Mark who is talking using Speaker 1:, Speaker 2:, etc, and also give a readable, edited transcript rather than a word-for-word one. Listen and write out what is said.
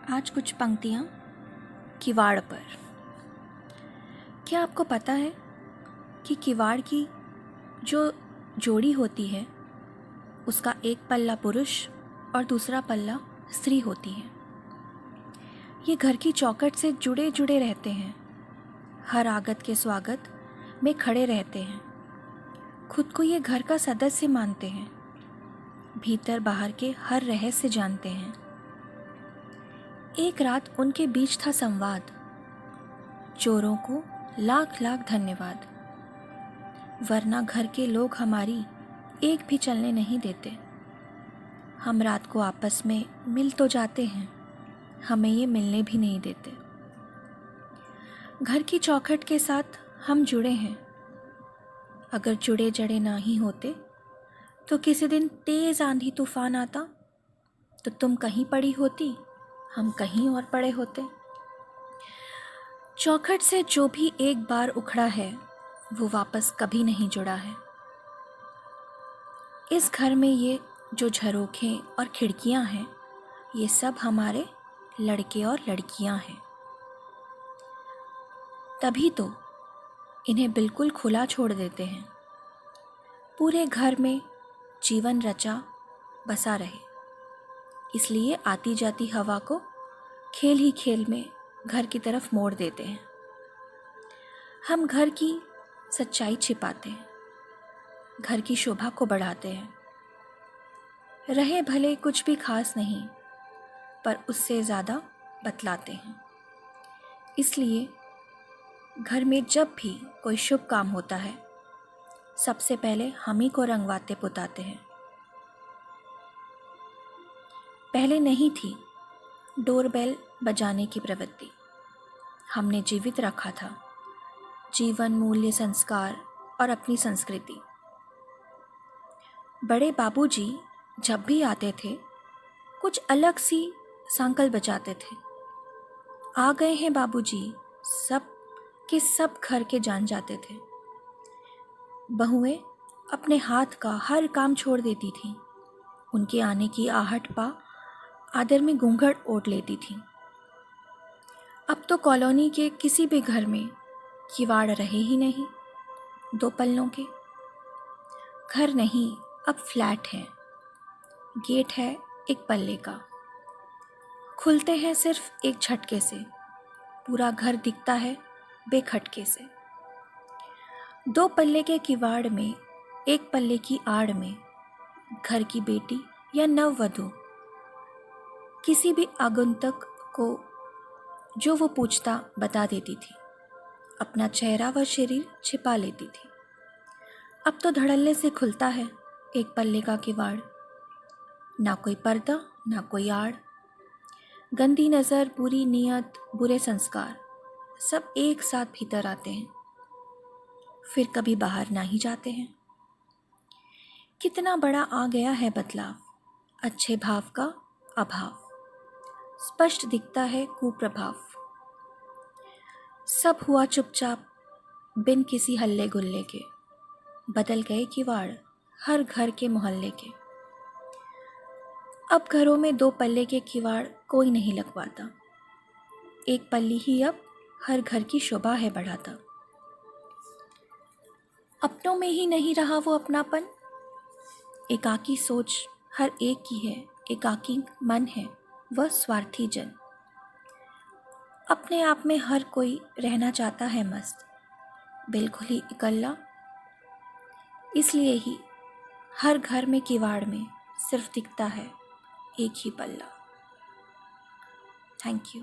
Speaker 1: आज कुछ पंक्तियाँ किवाड़ पर। क्या आपको पता है कि किवाड़ की जो जोड़ी होती है उसका एक पल्ला पुरुष और दूसरा पल्ला स्त्री होती है। ये घर की चौखट से जुड़े जुड़े रहते हैं, हर आगत के स्वागत में खड़े रहते हैं, खुद को ये घर का सदस्य मानते हैं, भीतर बाहर के हर रहस्य जानते हैं। एक रात उनके बीच था संवाद, चोरों को लाख लाख धन्यवाद, वरना घर के लोग हमारी एक भी चलने नहीं देते। हम रात को आपस में मिल तो जाते हैं, हमें ये मिलने भी नहीं देते। घर की चौखट के साथ हम जुड़े हैं, अगर जुड़े जड़े ना ही होते तो किसी दिन तेज आंधी तूफान आता तो तुम कहीं पड़ी होती, हम कहीं और पड़े होते। चौखट से जो भी एक बार उखड़ा है वो वापस कभी नहीं जुड़ा है। इस घर में ये जो झरोखे और खिड़कियां हैं, ये सब हमारे लड़के और लड़कियां हैं। तभी तो इन्हें बिल्कुल खुला छोड़ देते हैं, पूरे घर में जीवन रचा बसा रहे। इसलिए आती जाती हवा को खेल ही खेल में घर की तरफ मोड़ देते हैं। हम घर की सच्चाई छिपाते हैं, घर की शोभा को बढ़ाते हैं। रहे भले कुछ भी खास नहीं, पर उससे ज़्यादा बतलाते हैं। इसलिए घर में जब भी कोई शुभ काम होता है, सबसे पहले हम ही को रंगवाते पुताते हैं। पहले नहीं थी डोरबेल बजाने की प्रवृत्ति, हमने जीवित रखा था जीवन मूल्य संस्कार और अपनी संस्कृति। बड़े बाबूजी जब भी आते थे कुछ अलग सी सांकल बजाते थे। आ गए हैं बाबूजी, सब के सब घर के जान जाते थे। बहुएं अपने हाथ का हर काम छोड़ देती थीं, उनके आने की आहट पा आदर में घूंघट ओढ़ लेती थीं। अब तो कॉलोनी के किसी भी घर में किवाड़ रहे ही नहीं। दो पल्लों के घर नहीं, अब फ्लैट है, गेट है एक पल्ले का, खुलते हैं सिर्फ एक झटके से, पूरा घर दिखता है बेखटके से। दो पल्ले के किवाड़ में एक पल्ले की आड़ में घर की बेटी या नववधू किसी भी आगंतुक को जो वो पूछता बता देती थी, अपना चेहरा व शरीर छिपा लेती थी। अब तो धड़ल्ले से खुलता है एक पल्ले का किवाड़, ना कोई पर्दा ना कोई आड़। गंदी नज़र, बुरी नीयत, बुरे संस्कार सब एक साथ भीतर आते हैं, फिर कभी बाहर ना ही जाते हैं। कितना बड़ा आ गया है बदलाव, अच्छे भाव का अभाव, स्पष्ट दिखता है कुप्रभाव। सब हुआ चुपचाप बिन किसी हल्ले गुल्ले के, बदल गए किवाड़ हर घर के मोहल्ले के। अब घरों में दो पल्ले के किवाड़ कोई नहीं लगवाता, एक पल्ली ही अब हर घर की शोभा है बढ़ाता। अपनों में ही नहीं रहा वो अपनापन, एकाकी सोच हर एक की है, एकाकी मन है वह स्वार्थी जन। अपने आप में हर कोई रहना चाहता है मस्त, बिल्कुल ही इकल्ला। इसलिए ही हर घर में किवाड़ में सिर्फ दिखता है एक ही पल्ला। Thank you.